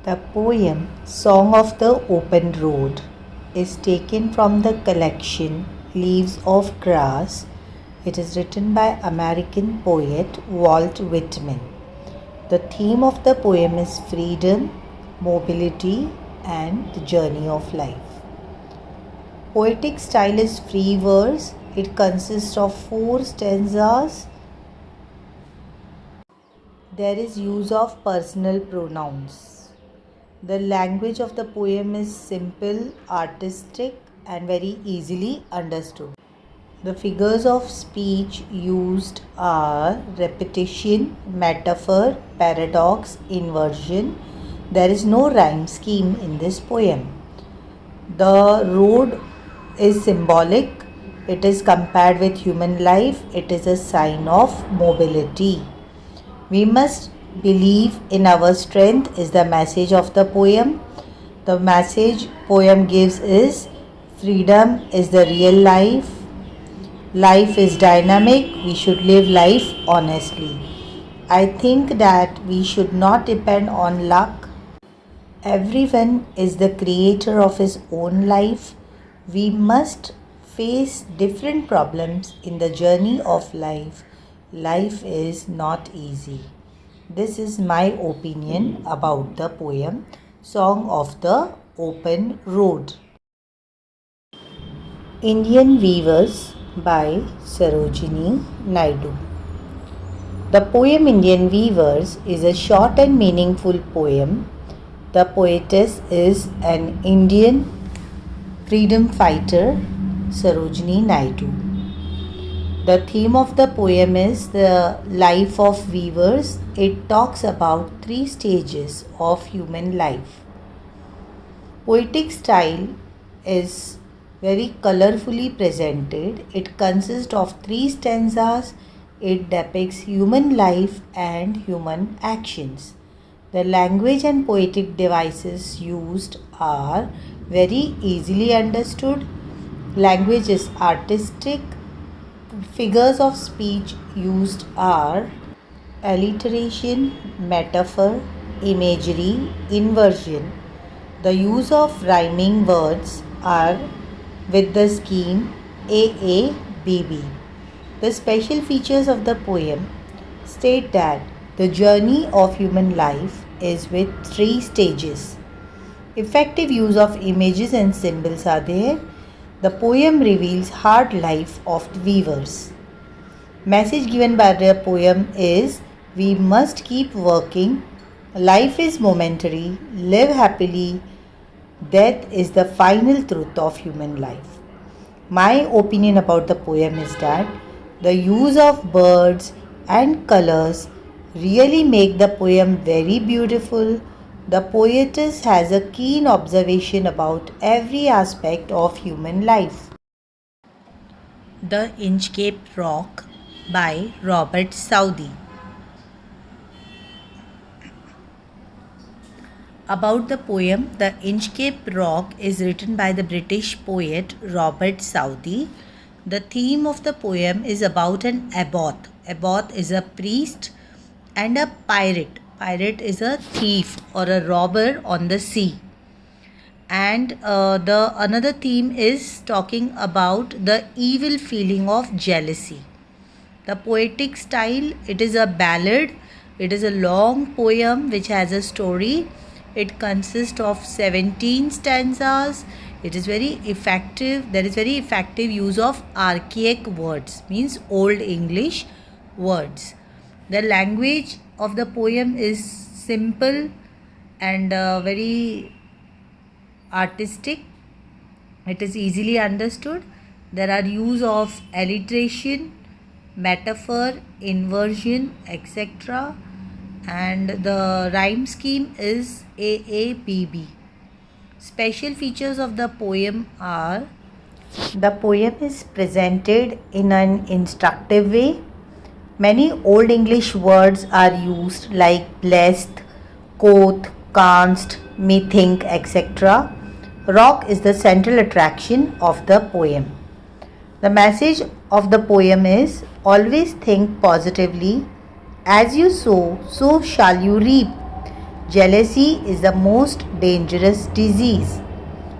The poem Song of the Open Road is taken from the collection Leaves of Grass. It is written by American poet Walt Whitman. The theme of the poem is freedom, mobility, and the journey of life. Poetic style is free verse. It consists of 4 stanzas. There is use of personal pronouns. The language of the poem is simple, artistic, and very easily understood. The figures of speech used are repetition, metaphor, paradox, inversion. There is no rhyme scheme in this poem. The road is symbolic. It is compared with human life. It is a sign of mobility. We must believe in our strength is the message of the poem. The message poem gives is freedom is the real life. Life is dynamic. We should live life honestly. I think that we should not depend on luck. Everyone is the creator of his own life. We must face different problems in the journey of life. Life is not easy. This is my opinion about the poem Song of the Open Road. Indian Weavers by Sarojini Naidu. The poem Indian Weavers is a short and meaningful poem. The poetess is an Indian freedom fighter, Sarojini Naidu. The theme of the poem is the life of weavers. It talks about 3 stages of human life. Poetic style is very colorfully presented. It consists of 3 stanzas. It depicts human life and human actions. The language and poetic devices used are very easily understood. Language is artistic. Figures of speech used are alliteration, metaphor, imagery, inversion. The use of rhyming words are with the scheme AABB. The special features of the poem state that the journey of human life is with 3 stages. Effective use of images and symbols are there. The poem reveals hard life of weavers. Message given by the poem is we must keep working. Life is momentary. Live happily. Death is the final truth of human life. My opinion about the poem is that the use of birds and colors really make the poem very beautiful. The poetess has a keen observation about every aspect of human life. The Inchcape Rock by Robert Southey. About the poem, The Inchcape Rock is written by the British poet Robert Southey. The theme of the poem is about an abbot. Abbot is a priest and a pirate. Pirate is a thief or a robber on the sea. And the another theme is talking about the evil feeling of jealousy. The poetic style, it is a ballad. It is a long poem which has a story. It consists of 17 stanzas. It is very effective. There is very effective use of archaic words, means old English words. The language of the poem is simple and very artistic. It is easily understood. There are use of alliteration, metaphor, inversion, etc. And the rhyme scheme is AABB. Special features of the poem are the poem is presented in an instructive way. Many Old English words are used like blessed, quoth, canst, methink, etc. Rock is the central attraction of the poem. The message of the poem is always think positively. As you sow, so shall you reap. Jealousy is the most dangerous disease.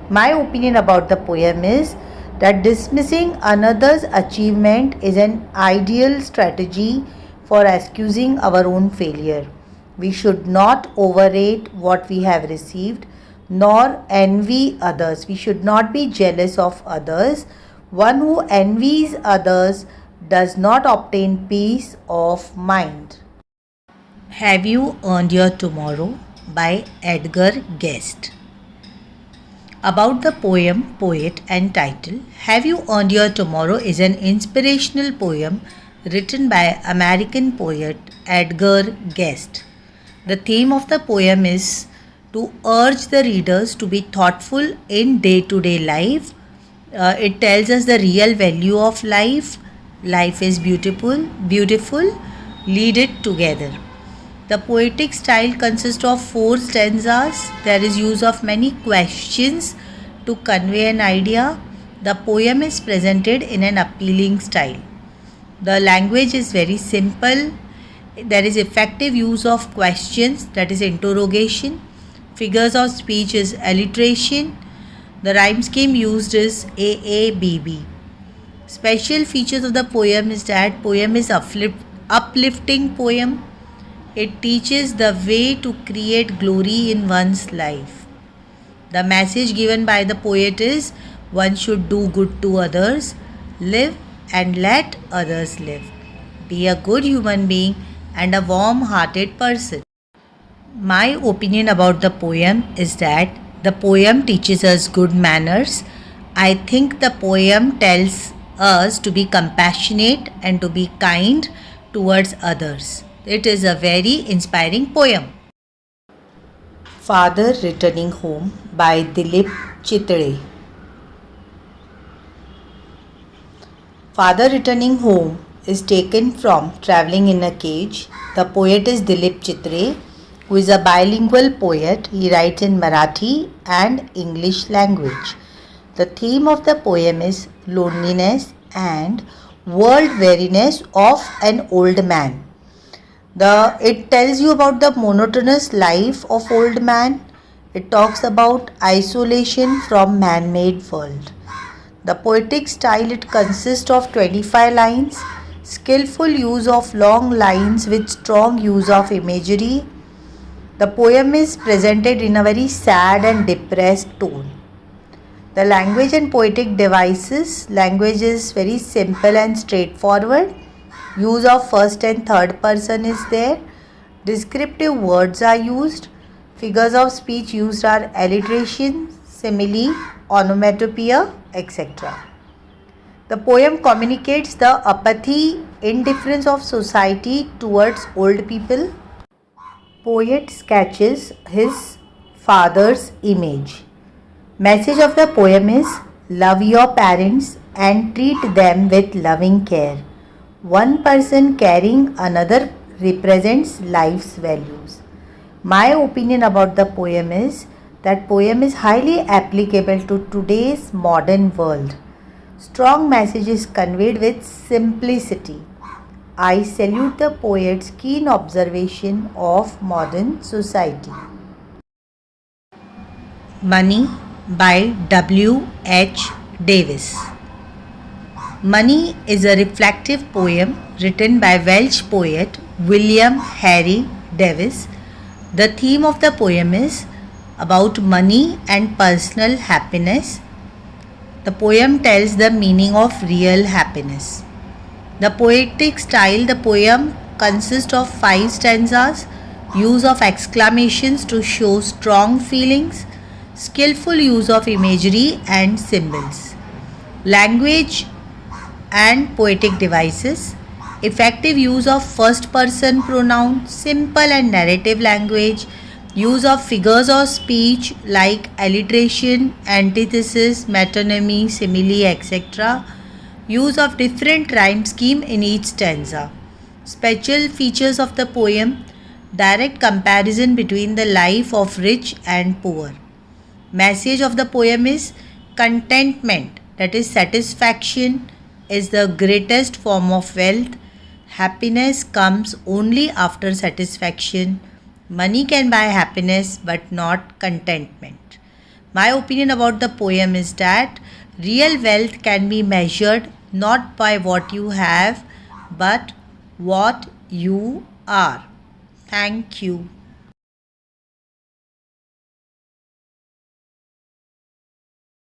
My opinion about the poem is that dismissing another's achievement is an ideal strategy for excusing our own failure. We should not overrate what we have received nor envy others. We should not be jealous of others. One who envies others does not obtain peace of mind. Have You Earned Your Tomorrow by Edgar Guest. About the poem, poet and title, Have You Earned Your Tomorrow is an inspirational poem written by American poet Edgar Guest. The theme of the poem is to urge the readers to be thoughtful in day-to-day life. It tells us the real value of life. Life is beautiful, lead it together. The poetic style consists of 4 stanzas. There is use of many questions to convey an idea. The poem is presented in an appealing style. The language is very simple. There is effective use of questions, that is interrogation. Figures of speech is alliteration. The rhyme scheme used is AABB. Special features of the poem is that poem is uplifting poem. It teaches the way to create glory in one's life. The message given by the poet is one should do good to others, live and let others live. Be a good human being and a warm-hearted person. My opinion about the poem is that the poem teaches us good manners. I think the poem tells us to be compassionate and to be kind towards others. It is a very inspiring poem. Father Returning Home by Dilip Chitre. Father Returning Home is taken from Travelling in a Cage. The poet is Dilip Chitre, who is a bilingual poet. He writes in Marathi and English language. The theme of the poem is loneliness and world weariness of an old man. It tells you about the monotonous life of old man. It talks about isolation from man-made world. The poetic style, it consists of 25 lines, skillful use of long lines with strong use of imagery. The poem is presented in a very sad and depressed tone. The language and poetic devices, language is very simple and straightforward. Use of first and third person is there. Descriptive words are used. Figures of speech used are alliteration, simile, onomatopoeia, etc. The poem communicates the apathy, indifference of society towards old people. Poet sketches his father's image. Message of the poem is love your parents and treat them with loving care. One person caring another represents life's values. My opinion about the poem is that poem is highly applicable to today's modern world. Strong message is conveyed with simplicity. I salute the poet's keen observation of modern society. Money by W.H. Davis. Money is a reflective poem written by Welsh poet William Harry Davis. The theme of the poem is about money and personal happiness. The poem tells the meaning of real happiness. The poetic style, the poem consists of 5 stanzas, use of exclamations to show strong feelings, skillful use of imagery and symbols. Language and poetic devices, effective use of first person pronoun, simple and narrative language, use of figures of speech like alliteration, antithesis, metonymy, simile, etc. Use of different rhyme scheme in each stanza. Special features of the poem, direct comparison between the life of rich and poor. Message of the poem is contentment, that is satisfaction is the greatest form of wealth. Happiness comes only after satisfaction. Money can buy happiness but not contentment. My opinion about the poem is that real wealth can be measured not by what you have but what you are. Thank you.